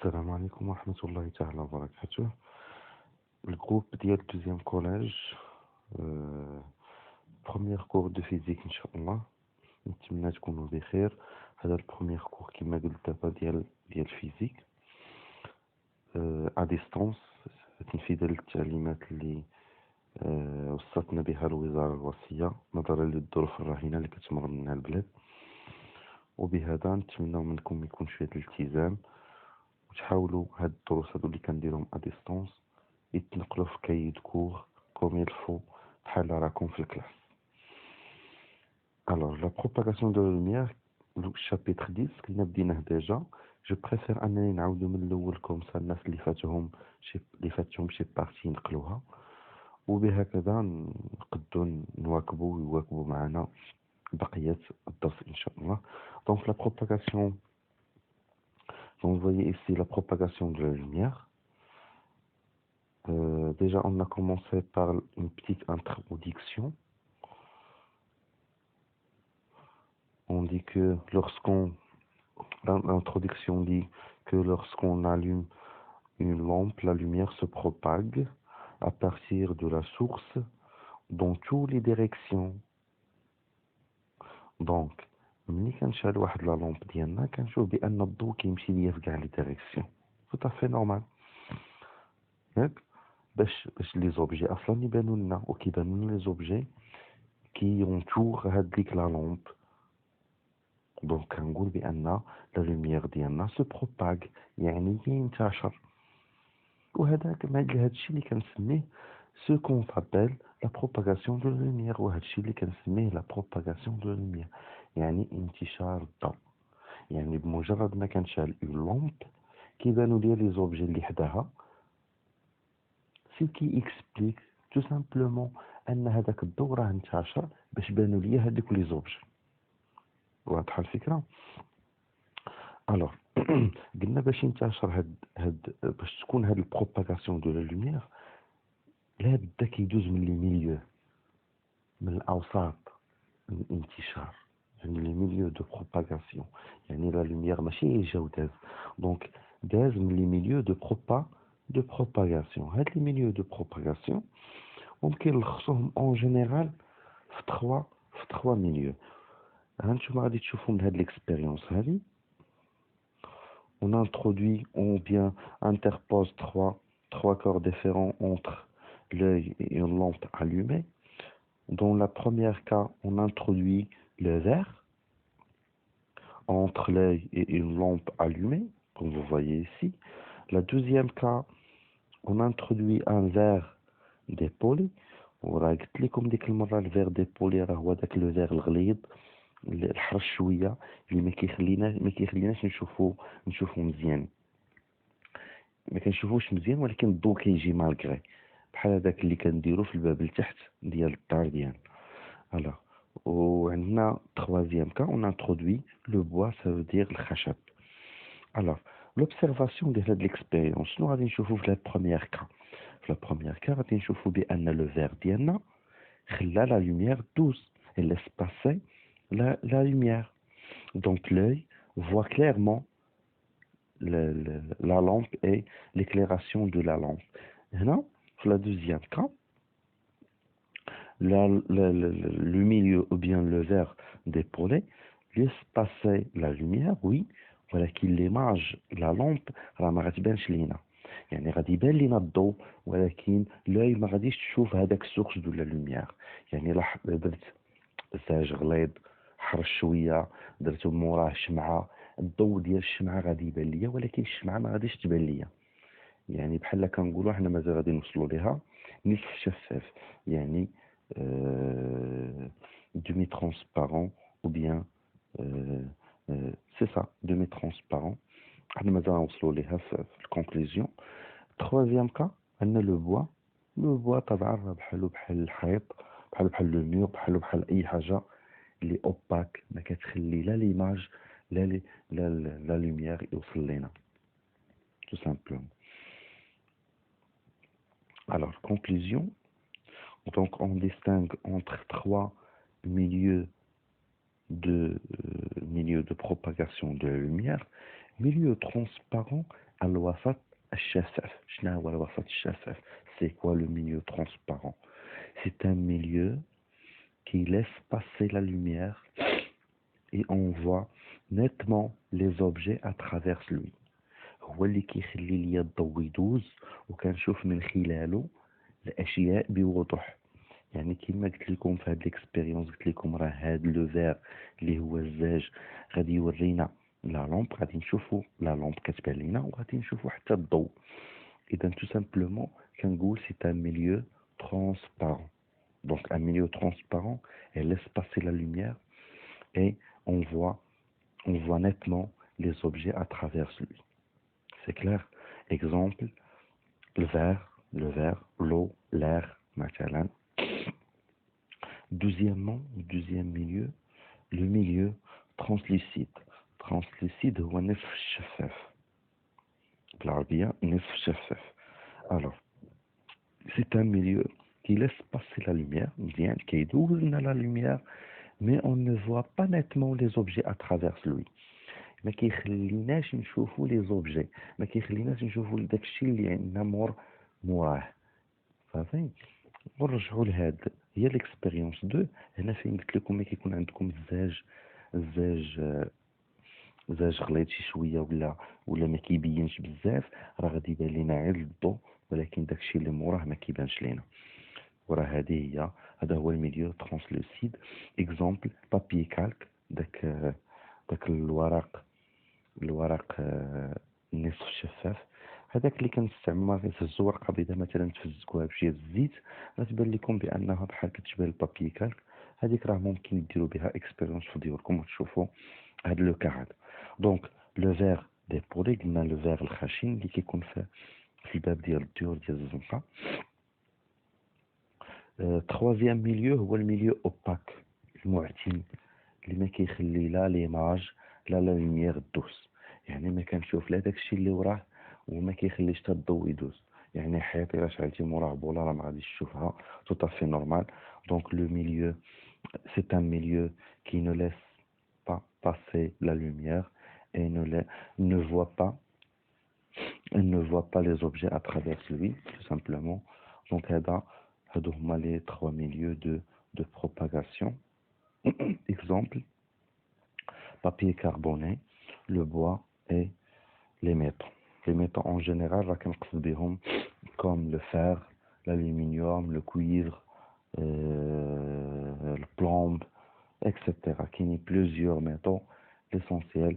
السلام عليكم ورحمة الله تعالى وبركاته. الجروب ديال دوزيام كولاج، بروميير كور دو فيزيك ان شاء الله. نتمنى تكونوا بخير. هذا البروميير كور كما قلت دابا ديال فيزيك ا ديستونس، تنفيذا للتعليمات اللي وصلتنا بها الوزارة الوصية نظرا للظروف الراهنة اللي كتمر منها البلاد. وبهذا نتمنى منكم ما يكونش هذا الالتزام، وتحاولوا هاد الدروس هادو اللي كنديرهم ا ديستونس يتنقلوا في كايد كور كوم يلفو بحال راكم في الكلاس. Alors, la propagation de la lumière, le chapitre 10 كنا بديناه ديجا. جو بريفير انني نعاودو من الاول كومسا الناس اللي فاتهم شي بارتي ينقلوها، وبهكذا نقدو يواكبوا معنا بقية الدرس ان شاء الله. Donc la propagation, vous voyez ici la propagation de la lumière. Déjà on a commencé par une petite introduction. On dit que l'introduction dit que lorsqu'on allume une lampe, la lumière se propague à partir de la source dans toutes les directions. Donc, ملي كنشعل واحد لا لامب ديالنا كنشوف بان الضوء كيمشي ليا في كاع لي ديريكسيون. tout à fait normal. ياك باش لي زوبجي اصلا يبانوا لنا وكيبانوا لنا لي زوبجي كي يونتور هاد ديك لا لامب. دونك كنقول بان لا لوميير ديالنا سو بروباغ، يعني ينتشر. وهذاك هادشي اللي كنسميه سو كون فابيل لا بروباغاسيون دو لوميير، وهادشي اللي كنسميه لا بروباغاسيون دو لوميير، يعني انتشار الضوء. يعني بمجرد ما كنشعل اون لامب كيبانوا ليا لي زوبجي اللي حداها، سي كي اكسبليك تو سامبلومون ان هذاك الضوء راه انتشر باش بانوا ليا هذوك لي زوبجي. واضحه الفكره؟ الوغ قلنا باش ينتشر باش تكون هاد البروباغاسيون دو لا لوميير لا بدا كيدوز من لي ميليو، من الاوساط الانتشار، يعني لي ميليو دو بروباغاسيون. يعني لا لوميير ماشي جاو داز، دونك داز من لي ميليو دو بروباغاسيون. هاد لي ميليو دو بروباغاسيون ممكن نلخصوهم اون جينيرال في 3 ميليو. هانتوما غادي تشوفوا من هاد ليكسبيريونس هادي. On introduit ou bien interpose trois corps différents entre l'œil et une lampe allumée. Dans la première cas, on introduit le verre entre l'œil et une lampe allumée, comme vous voyez ici. La deuxième cas, on introduit un verre d'épaulé. وراه قلت لكم ديك المره الفير ديبولي راه هو داك لو فير الغليظ الحرش شويه اللي ما كيخليناش نشوفو مزيان، ما كنشوفوش مزيان، ولكن الضوء كيجي مالغري، بحال هذاك اللي كنديرو في الباب لتحت ديال الدار ديالنا. فوالا. وعندنا troisième cas, on introduit le bois, ça veut dire الخشب. Alors, l'observation de هاد l'expérience شنو غادي نشوفو في la première cas. في la première cas غادي نشوفو بان لو فير ديالنا خلا la lumière douce et laisse passer la lumière. Donc l'œil voit clairement la lampe et l'éclairation de la lampe. Là, pour la deuxième cas, le milieu ou bien le verre d'épaulé laisse passer la lumière, oui, ولكن l'image la lampe راه ما غتبانش لينا. يعني غادي يبان لينا الضوء ولكن l'œil ما غاديش تشوف هذاك السورس دو لا لوميير. يعني درت زاج غليظ حرش شويه درتو موراه شمعه، الضوء ديال الشمعه غادي يبان ليا ولكن الشمعه ما غاديش تبان ليا. يعني بحال كنقولوا حنا مازال غادي نوصلوا ليها نصف شفاف، يعني demi transparent ou bien c'est ça, demi transparent. حنا مازال غنوصلوا ليها في الكونكلوزيون. troisième cas عندنا لو بوا طبعا بحال الحيط، بحال لو ميور، بحال اي حاجه اللي اوباك ما كتخلي لا ليماج لا لوميير يوصل لينا tout simplement. Alors, conclusion. Donc, on distingue entre 3 milieux de propagation de la lumière. milieu transparent الوسط الشفاف. شنو هو الوسط الشفاف؟ C'est quoi le milieu transparent? C'est un milieu qui laisse passer la lumière et on voit nettement les objets à travers lui. هو اللي كيخلي لي الضوء يدوز وكنشوف من خلاله الاشياء بوضوح. يعني كما قلت لكم في هاد الاكسبيريونس، قلت لكم راه هاد لو فير اللي هو الزاج غادي يورينا لا لامب، غادي نشوفوا لا لامب كتبان لينا وغادي نشوفوا حتى الضوء. اذا تو سامبلومون كنقول سي ان ميليو transparent. Donc un milieu transparent, elle laisse passer la lumière et on voit nettement les objets à travers lui. C'est clair? Exemple, le verre, l'eau, l'air, مثلا. Deuxième milieu, le milieu translucide. Translucide هو نصف الشفاف. بالعربية نصف الشفاف. Alors, c'est un milieu qui laisse passer la lumière, bien كيدوز لنا la lumière, mais on ne voit pas nettement les objets à travers lui. ما كيخليناش نشوفوا لي زوبجي، ما كيخليناش نشوفوا داكشي اللي عندنا موراه. صافي، ونرجعوا لهاد هي ليكسبيريونس 2. هنا فين قلت لكم ملي كيكون عندكم الزاج غليظ شي شويه ولا ما كيبينش بزاف، راه غادي يبان لينا غير الضوء، ولكن داكشي اللي موراه ما كيبانش لينا. وراه هذا هو الميليو ترانسلوسيد. اكزامبل بابي كالك، داك الورق النصف شفاف، هذاك اللي كنستعملو في الزورقه بيضاء مثلا تفزكوها بشويه الزيت، غتبان لكم بانها بحال كتشبه البابي كالك. هذيك راه ممكن ديروا بها اكسبيريونس في ديوركم وتشوفوا هاد لو كا هذا. دونك لو فيغ ديبولي، قلنا لو فيغ الخشن اللي كيكون في الباب ديال الديور ديال الزنقه. تخوازيام ميليو هو الميليو اوباك، المعتم، اللي ما كيخلي لا ليماج لا لوميير دوز. يعني ما كنشوف لا داكشي اللي وراه وما كيخليش حتى الضوء يدوز. يعني حيط الا شعلتي موراه بولا راه ما غاديش تشوفها، تو طافي نورمال. دونك لو ميليو سي ان ميليو qui ne laisse pas passer la lumière et ne voit pas les objets à travers lui, tout simplement. Donc هادو هما les trois milieux de propagation. Exemple, papier carboné, le bois et les métaux. Les métaux en général, là, comme le fer, l'aluminium, le cuivre, le plomb, etc. Qui y a plusieurs métaux. L'essentiel,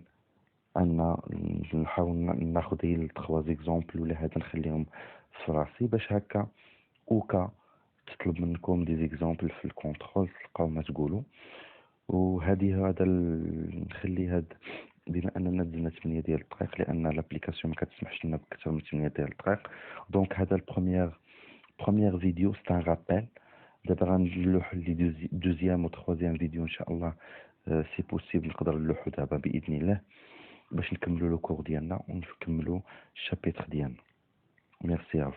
نحاول ناخذ هي التخوا اكزامبل ولا هذا نخليهم في راسي باش هكا اوكا تطلب منكم دي اكزامبل في الكونترول تلقاو ما تقولوا. هذا نخلي هاد بما اننا دزنا 8 ديال الدقائق، لان لابليكاسيون ما كتسمحش لنا بكثر من 8 ديال الدقائق. دونك هذا البروميير فيديو سي ان رابيل. دابا غنلوحو لي دوزيام و تخوازيام فيديو ان شاء الله سي بوسيبل نقدر نلوحو دابا باذن الله باش نكملو لو كور ديالنا ونكملو الشابيتر ديالنا. ميرسي.